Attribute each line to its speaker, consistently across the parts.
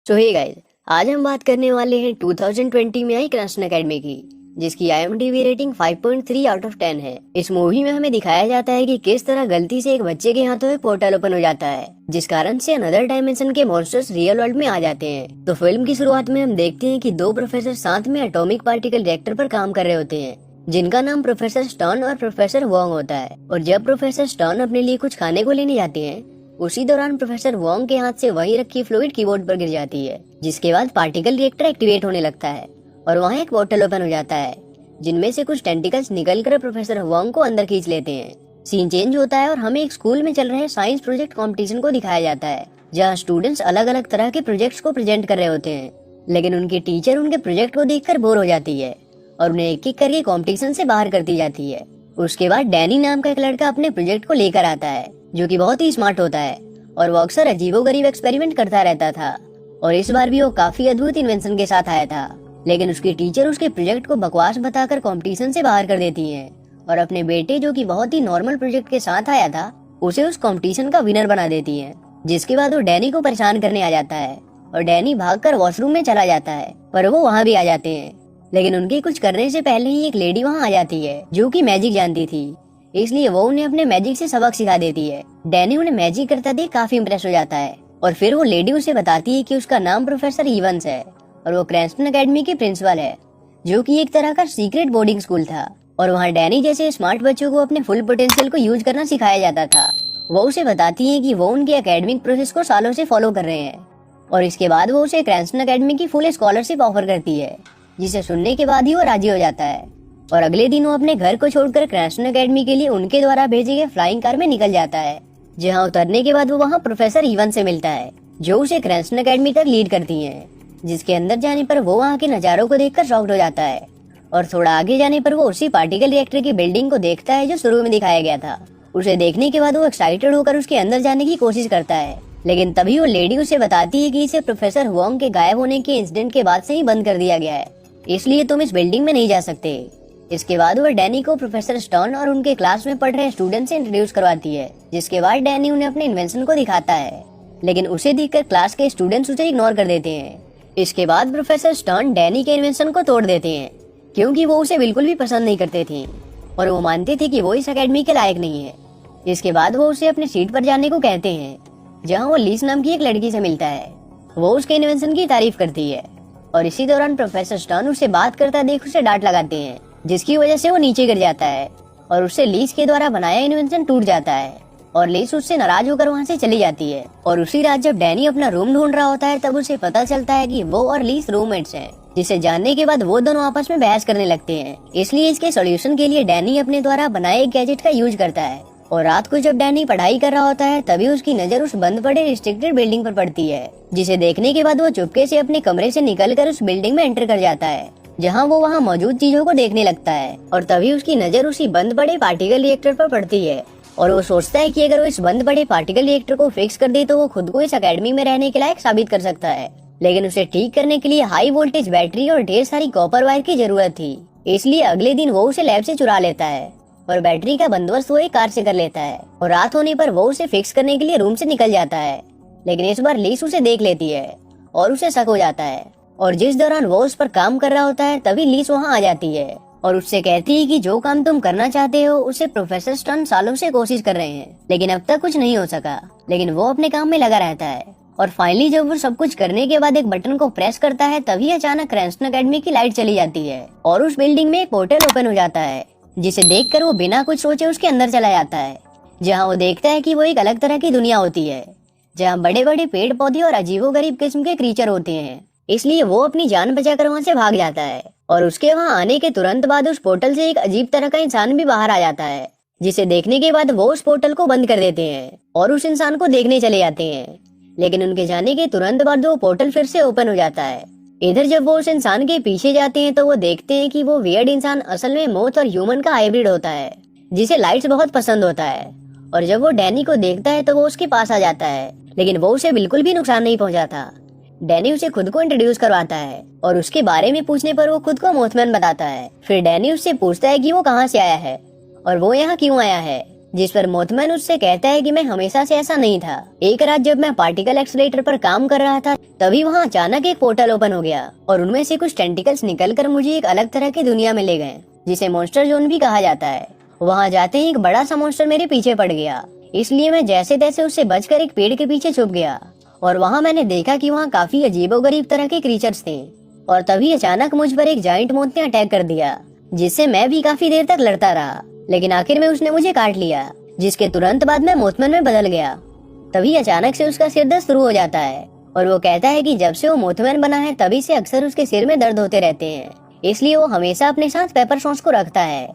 Speaker 1: सो hey guys, आज हम बात करने वाले हैं 2020 में आई क्रंच एकेडमी की, जिसकी IMDb रेटिंग 5.3 आउट ऑफ 10 है। इस मूवी में हमें दिखाया जाता है कि किस तरह गलती से एक बच्चे के हाथों एक पोर्टल ओपन हो जाता है, जिस कारण से अनदर डायमेंशन के मॉन्स्टर्स रियल वर्ल्ड में आ जाते हैं। तो फिल्म की शुरुआत में हम देखते हैं कि दो प्रोफेसर साथ में एटॉमिक पार्टिकल रिएक्टर पर काम कर रहे होते हैं, जिनका नाम प्रोफेसर स्टर्न और प्रोफेसर वोंग होता है। और जब प्रोफेसर स्टर्न अपने लिए कुछ खाने को लेने जाते हैं, उसी दौरान प्रोफेसर वोंग के हाथ से वहीं रखी फ्लूइड कीबोर्ड पर गिर जाती है, जिसके बाद पार्टिकल रिएक्टर एक्टिवेट होने लगता है और वहाँ एक पोर्टल ओपन हो जाता है, जिनमें से कुछ टेंटिकल्स निकलकर प्रोफेसर वोंग को अंदर खींच लेते हैं। सीन चेंज होता है और हमें एक स्कूल में चल रहे साइंस प्रोजेक्ट कंपटीशन को दिखाया जाता है, जहाँ स्टूडेंट्स अलग अलग तरह के प्रोजेक्ट्स को प्रेजेंट कर रहे होते हैं, लेकिन उनकी टीचर उनके प्रोजेक्ट को देखकर बोर हो जाती है और उन्हें एक एक करके कॉम्पिटिशन से बाहर कर दी जाती है। उसके बाद डैनी नाम का एक लड़का अपने प्रोजेक्ट को लेकर आता है, जो कि बहुत ही स्मार्ट होता है और वो अक्सर अजीबोगरीब एक्सपेरिमेंट करता रहता था। और इस बार भी वो काफी अद्भुत इन्वेंशन के साथ आया था, लेकिन उसकी टीचर उसके प्रोजेक्ट को बकवास बताकर कंपटीशन से बाहर कर देती है और अपने बेटे, जो कि बहुत ही नॉर्मल प्रोजेक्ट के साथ आया था, उसे उस कंपटीशन का विनर बना देती है। जिसके बाद वो डैनी को परेशान करने आ जाता है और डैनी भागकर वॉशरूम में चला जाता है, पर वो वहाँ भी आ जाते हैं। लेकिन उनके कुछ करने से पहले ही एक लेडी वहाँ आ जाती है, जो कि मैजिक जानती थी, इसलिए वो उन्हें अपने मैजिक से सबक सिखा देती है। डैनी उन्हें मैजिक करता देख काफी इम्प्रेस हो जाता है और फिर वो लेडी उसे बताती है कि उसका नाम प्रोफेसर इवंस है और वो क्रैंस्टन एकेडमी की प्रिंसिपल है, जो कि एक तरह का सीक्रेट बोर्डिंग स्कूल था। और वहाँ डैनी जैसे स्मार्ट बच्चों को अपने फुल पोटेंशियल को यूज करना सिखाया जाता था। वो उसे बताती है कि वो उनके एकेडमिक प्रोसेस को सालों से फॉलो कर रहे हैं और इसके बाद वो उसे क्रैंस्टन एकेडमी की फुल स्कॉलरशिप ऑफर करती है, जिसे सुनने के बाद ही वो राजी हो जाता है। और अगले दिन वो अपने घर को छोड़कर क्रैंस्टन एकेडमी के लिए उनके द्वारा भेजे गए फ्लाइंग कार में निकल जाता है, जहां उतरने के बाद वो वहां प्रोफेसर इवन से मिलता है, जो उसे क्रैंस्टन एकेडमी तक लीड करती हैं। जिसके अंदर जाने पर वो वहां के नजारों को देखकर शॉक्ड हो जाता है और थोड़ा आगे जाने पर वो उसी पार्टिकल रिएक्टर की बिल्डिंग को देखता है, जो शुरू में दिखाया गया था। उसे देखने के बाद वो एक्साइटेड होकर उसके अंदर जाने की कोशिश करता है, लेकिन तभी वो लेडी उसे बताती है कि इसे प्रोफेसर वोंग के गायब होने के इंसिडेंट के बाद से ही बंद कर दिया गया है, इसलिए तुम इस बिल्डिंग में नहीं जा सकते। इसके बाद वह डैनी को प्रोफेसर स्टर्न और उनके क्लास में पढ़ रहे स्टूडेंट से इंट्रोड्यूस करवाती है, जिसके बाद डैनी उन्हें अपने इन्वेंशन को दिखाता है, लेकिन उसे देखकर क्लास के स्टूडेंट्स उसे इग्नोर कर देते हैं। इसके बाद प्रोफेसर स्टर्न डैनी के इन्वेंशन को तोड़ देते हैं, क्योंकि वो उसे बिल्कुल भी पसंद नहीं करते थे और वो मानते थे कि वो इस अकेडमी के लायक नहीं है। इसके बाद वो उसे अपने सीट पर जाने को कहते हैं, जहाँ वो लीस नाम की एक लड़की से मिलता है। वो उसके इन्वेंशन की तारीफ करती है और इसी दौरान प्रोफेसर स्टर्न उसे बात करता देख उसे डांट लगाते हैं, जिसकी वजह से वो नीचे गिर जाता है और उससे लीस के द्वारा बनाया इन्वेंशन टूट जाता है और लीस उससे नाराज होकर वहाँ से चली जाती है। और उसी रात जब डैनी अपना रूम ढूंढ रहा होता है, तब उसे पता चलता है कि वो और लीस रूममेट्स हैं, जिसे जानने के बाद वो दोनों आपस में बहस करने लगते हैं। इसलिए इसके सॉल्यूशन के लिए डैनी अपने द्वारा बनाए एक गैजेट का यूज करता है। और रात को जब डैनी पढ़ाई कर रहा होता है, तभी उसकी नजर उस बंद पड़े रिस्ट्रिक्टेड बिल्डिंग पर पड़ती है, जिसे देखने के बाद वो चुपके से अपने कमरे से निकलकर उस बिल्डिंग में एंटर कर जाता है, जहां वो वहां मौजूद चीजों को देखने लगता है। और तभी उसकी नजर उसी बंद पड़े पार्टिकल रिएक्टर पर पड़ती है और वो सोचता है कि अगर वो इस बंद पड़े पार्टिकल रिएक्टर को फिक्स कर दे तो वो खुद को इस अकेडमी में रहने के लायक साबित कर सकता है। लेकिन उसे ठीक करने के लिए हाई वोल्टेज बैटरी और ढेर सारी कॉपर वायर की जरूरत थी, इसलिए अगले दिन वो उसे लैब से चुरा लेता है और बैटरी का बंदोबस्त वो एक कार से कर लेता है। और रात होने पर वो उसे फिक्स करने के लिए रूम से निकल जाता है, लेकिन इस बार लीस उसे देख लेती है और उसे शक हो जाता है। और जिस दौरान वो उस पर काम कर रहा होता है, तभी लीस वहाँ आ जाती है और उससे कहती है कि जो काम तुम करना चाहते हो उसे प्रोफेसर स्टर्न सालों से कोशिश कर रहे हैं, लेकिन अब तक कुछ नहीं हो सका। लेकिन वो अपने काम में लगा रहता है और फाइनली जब वो सब कुछ करने के बाद एक बटन को प्रेस करता है, तभी अचानक क्रैंस्टन एकेडमी की लाइट चली जाती है और उस बिल्डिंग में एक पोर्टल ओपन हो जाता है, जिसे देखकर वो बिना कुछ सोचे उसके अंदर चला जाता है, जहाँ वो देखता है कि वो एक अलग तरह की दुनिया होती है, जहाँ बड़े बड़े पेड़ पौधे और अजीबोगरीब किस्म के क्रीचर होते हैं। इसलिए वो अपनी जान बचाकर वहाँ से भाग जाता है और उसके वहाँ आने के तुरंत बाद उस पोर्टल से एक अजीब तरह का इंसान भी बाहर आ जाता है, जिसे देखने के बाद वो उस पोर्टल को बंद कर देते हैं और उस इंसान को देखने चले जाते हैं। लेकिन उनके जाने के तुरंत बाद वो पोर्टल फिर से ओपन हो जाता है। इधर जब वो उस इंसान के पीछे जाते हैं, तो वो देखते हैं कि वो वियर्ड इंसान असल में मोथ और ह्यूमन का हाइब्रिड होता है, जिसे लाइट्स बहुत पसंद होता है। और जब वो डैनी को देखता है तो वो उसके पास आ जाता है, लेकिन वो उसे बिल्कुल भी नुकसान नहीं पहुंचाता। डैनी उसे खुद को इंट्रोड्यूस करवाता है और उसके बारे में पूछने पर वो खुद को मोथमैन बताता है। फिर डैनी उससे पूछता है कि वो कहाँ से आया है और वो यहाँ क्यों आया है, जिस पर मोथमैन उससे कहता है कि मैं हमेशा से ऐसा नहीं था। एक रात जब मैं पार्टिकल एक्सीलरेटर पर काम कर रहा था तभी वहाँ अचानक एक पोर्टल ओपन हो गया और उनमें से कुछ टेंटिकल्स निकलकर मुझे एक अलग तरह की दुनिया में ले गए जिसे मॉन्स्टर जोन भी कहा जाता है। वहाँ जाते ही एक बड़ा सा मॉन्स्टर मेरे पीछे पड़ गया, इसलिए मैं जैसे तैसे उससे बचकर एक पेड़ के पीछे छुप गया और वहाँ मैंने देखा कि वहाँ काफी अजीबोगरीब तरह के क्रीचर्स थे। और तभी अचानक मुझ पर एक जाइंट मौत ने अटैक कर दिया, जिससे मैं भी काफी देर तक लड़ता रहा, लेकिन आखिर में उसने मुझे काट लिया, जिसके तुरंत बाद मैं मोथमैन में बदल गया। तभी अचानक से उसका सिर दर्द शुरू हो जाता है और वो कहता है कि जब से वो मोथमैन बना है तभी से अक्सर उसके सिर में दर्द होते रहते हैं, इसलिए वो हमेशा अपने साथ पेपर सॉस को रखता है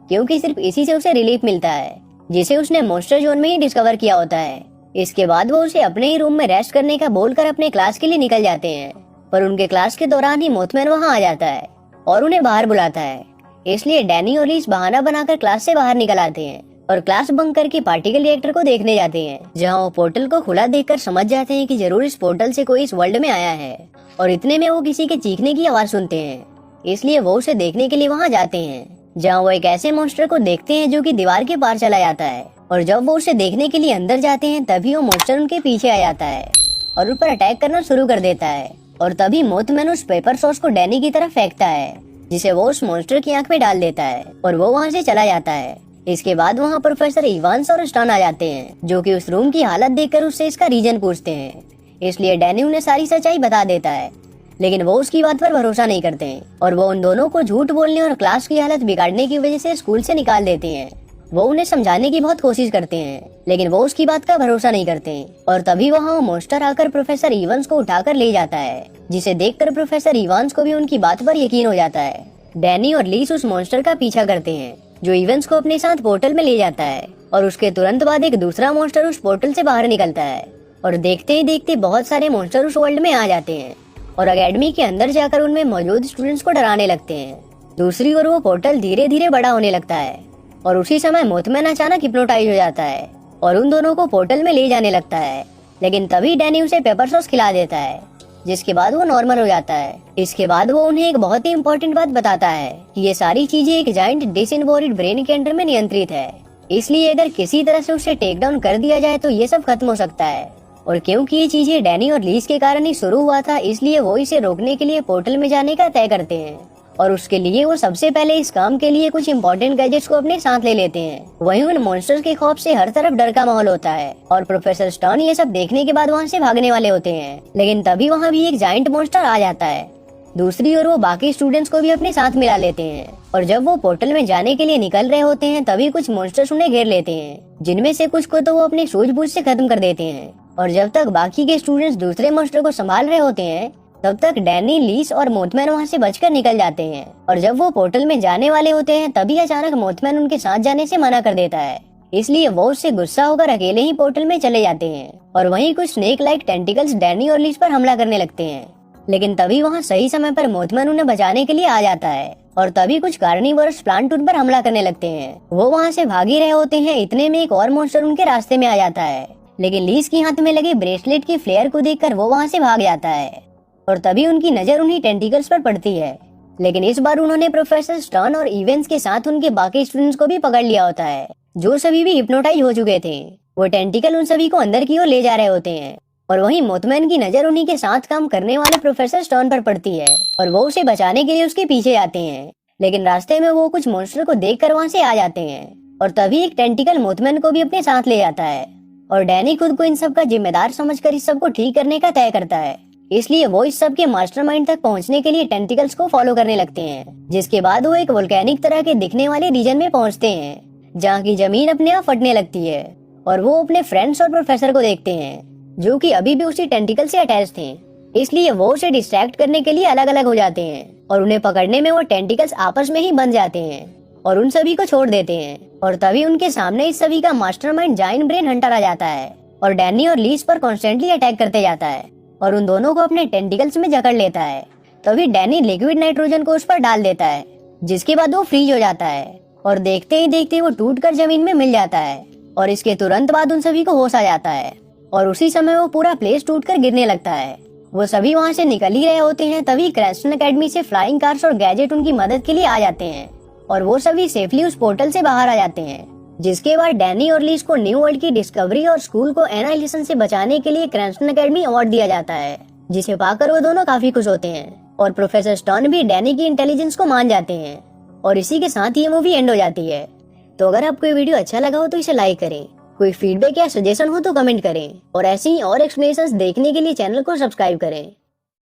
Speaker 1: क्योंकि सिर्फ इसी से उसे रिलीफ मिलता है, जिसे उसने मॉन्स्टर जोन में ही डिस्कवर किया होता है। इसके बाद वो उसे अपने ही रूम में रेस्ट करने का बोलकर अपने क्लास के लिए निकल जाते हैं, पर उनके क्लास के दौरान ही मोथमैन वहाँ आ जाता है और उन्हें बाहर बुलाता है। इसलिए डैनी और लीस बहाना बनाकर क्लास से बाहर निकल आते हैं और क्लास बंक करके पार्टिकल रिएक्टर को देखने जाते हैं, जहाँ वो पोर्टल को खुला देखकर समझ जाते हैं कि जरूर इस पोर्टल से कोई इस वर्ल्ड में आया है। और इतने में वो किसी के चीखने की आवाज सुनते हैं, इसलिए वो उसे देखने के लिए वहाँ जाते हैं, जहाँ वो एक ऐसे मॉन्स्टर को देखते हैं जो कि दीवार के पार चला जाता है। और जब वो उसे देखने के लिए अंदर जाते हैं तभी वो मॉन्स्टर उनके पीछे आ जाता है और उन पर अटैक करना शुरू कर देता है। और तभी मोथमैन उस पेपर सॉस को डैनी की तरफ फेंकता है, जिसे वो उस मॉन्स्टर की आंख में डाल देता है और वो वहाँ से चला जाता है। इसके बाद वहाँ प्रोफेसर इवांस और स्टान आ जाते हैं, जो कि उस रूम की हालत देखकर उससे इसका रीजन पूछते हैं। इसलिए डैनी उन्हें सारी सच्चाई बता देता है, लेकिन वो उसकी बात पर भरोसा नहीं करते और वो उन दोनों को झूठ बोलने और क्लास की हालत बिगाड़ने की वजह से स्कूल से निकाल देते हैं। वो उन्हें समझाने की बहुत कोशिश करते हैं, लेकिन वो उसकी बात का भरोसा नहीं करते। और तभी वहाँ वो मॉन्स्टर आकर प्रोफेसर इवांस को उठाकर ले जाता है, जिसे देखकर प्रोफेसर इवांस को भी उनकी बात पर यकीन हो जाता है। डैनी और लीस उस मॉन्स्टर का पीछा करते हैं, जो इवांस को अपने साथ पोर्टल में ले जाता है और उसके तुरंत बाद एक दूसरा मॉन्स्टर उस पोर्टल से बाहर निकलता है और देखते ही देखते बहुत सारे मॉन्स्टर उस वर्ल्ड में आ जाते हैं और अकेडमी के अंदर जाकर उनमें मौजूद स्टूडेंट्स को डराने लगते हैं। दूसरी ओर वो पोर्टल धीरे धीरे बड़ा होने लगता है और उसी समय मोथमैन अचानक हिप्नोटाइज हो जाता है और उन दोनों को पोर्टल में ले जाने लगता है, लेकिन तभी डैनी उसे पेपर सॉस खिला देता है, जिसके बाद वो नॉर्मल हो जाता है। इसके बाद वो उन्हें एक बहुत ही इम्पोर्टेंट बात बताता है कि ये सारी चीजें एक जाइंट डिसइनवोरिड ब्रेन के अंडर में नियंत्रित है, इसलिए अगर किसी तरह से उसे टेक डाउन कर दिया जाए तो ये सब खत्म हो सकता है। और क्योंकि ये चीजें डैनी और लीस के कारण ही शुरू हुआ था, इसलिए वो इसे रोकने के लिए पोर्टल में जाने का तय करते हैं और उसके लिए वो सबसे पहले इस काम के लिए कुछ इम्पोर्टेंट गैजेट्स को अपने साथ ले लेते हैं। वहीं उन मॉन्स्टर्स के खौफ से हर तरफ डर का माहौल होता है और प्रोफेसर स्टर्न ये सब देखने के बाद वहाँ से भागने वाले होते हैं, लेकिन तभी वहाँ भी एक जाइंट मॉन्स्टर आ जाता है। दूसरी ओर वो बाकी स्टूडेंट्स को भी अपने साथ मिला लेते हैं और जब वो पोर्टल में जाने के लिए निकल रहे होते हैं तभी कुछ मॉन्स्टर्स उन्हें घेर लेते हैं, जिनमें से कुछ को तो वो अपने सूझबूझ से खत्म कर देते हैं। और जब तक बाकी के स्टूडेंट्स दूसरे मॉन्स्टर को संभाल रहे होते हैं तब तक डैनी, लीस और मोथमैन वहाँ से बचकर निकल जाते हैं। और जब वो पोर्टल में जाने वाले होते हैं तभी अचानक मोथमैन उनके साथ जाने से मना कर देता है, इसलिए वो उससे गुस्सा होकर अकेले ही पोर्टल में चले जाते हैं। और वहीं कुछ स्नेक लाइक टेंटिकल्स डैनी और लीस पर हमला करने लगते हैं, लेकिन तभी वहाँ सही समय पर मोथमैन उन्हें बचाने के लिए आ जाता है और तभी कुछ कार्निवोरस प्लांट उन पर हमला करने लगते हैं। वो वहाँ से भाग ही रहे होते हैं, इतने में एक और मॉन्स्टर उनके रास्ते में आ जाता है, लेकिन लीस की हाथ में लगे ब्रेसलेट की फ्लेयर को देखकर वो वहाँ से भाग जाता है और तभी उनकी नजर उन्हीं टेंटिकल्स पर पड़ती है। लेकिन इस बार उन्होंने प्रोफेसर स्टर्न और इवेंस के साथ उनके बाकी स्टूडेंट्स को भी पकड़ लिया होता है, जो सभी भी हिप्नोटाइज हो चुके थे। वो टेंटिकल उन सभी को अंदर की ओर ले जा रहे होते हैं और वहीं मोथमैन की नजर उन्हीं के साथ काम करने वाले प्रोफेसर स्टर्न पर पड़ती है और वो उसे बचाने के लिए उसके पीछे आते हैं, लेकिन रास्ते में वो कुछ मॉन्स्टर को देखकर वहाँ से आ जाते हैं और तभी एक टेंटिकल मोथमैन को भी अपने साथ ले जाता है और डैनी खुद को इन सब का जिम्मेदार समझकर इस सब को ठीक करने का तय करता है। इसलिए वो इस सब के मास्टरमाइंड तक पहुंचने के लिए टेंटिकल्स को फॉलो करने लगते हैं, जिसके बाद वो एक वोल्केनिक तरह के दिखने वाले रीजन में पहुंचते हैं, जहाँ की जमीन अपने आप फटने लगती है और वो अपने फ्रेंड्स और प्रोफेसर को देखते हैं, जो कि अभी भी उसी टेंटिकल से अटैच थे। इसलिए वो उसे डिस्ट्रैक्ट करने के लिए अलग अलग हो जाते हैं और उन्हें पकड़ने में वो टेंटिकल्स आपस में ही बंध जाते हैं और उन सभी को छोड़ देते हैं। और तभी उनके सामने इस सभी का मास्टरमाइंड जाइंट ब्रेन हंटर आ जाता है और डैनी और लीस पर कॉन्स्टेंटली अटैक करते जाता है और उन दोनों को अपने टेंटिकल्स में जकड़ लेता है। तभी डैनी लिक्विड नाइट्रोजन को उस पर डाल देता है, जिसके बाद वो फ्रीज हो जाता है और देखते ही देखते वो टूटकर जमीन में मिल जाता है और इसके तुरंत बाद उन सभी को होश आ जाता है और उसी समय वो पूरा प्लेस टूटकर गिरने लगता है। वो सभी वहाँ से निकल ही रहे होते हैं, तभी क्रैंस्टन एकेडमी से फ्लाइंग कार्स और गैजेट उनकी मदद के लिए आ जाते हैं और वो सभी सेफली उस पोर्टल से बाहर आ जाते हैं। जिसके बाद डैनी और लीज को न्यू वर्ल्ड की डिस्कवरी और स्कूल को एनाइलेशन से बचाने के लिए क्रैंस्टन एकेडमी अवार्ड दिया जाता है, जिसे पाकर वो दोनों काफी खुश होते हैं और प्रोफेसर स्टोन भी डैनी की इंटेलिजेंस को मान जाते हैं। और इसी के साथ ये मूवी एंड हो जाती है। तो अगर आपको ये वीडियो अच्छा लगा हो तो इसे लाइक करें, कोई फीडबैक या सजेशन हो तो कमेंट करें, और ऐसे ही और एक्सप्लेनेशंस देखने के लिए चैनल को सब्सक्राइब करें।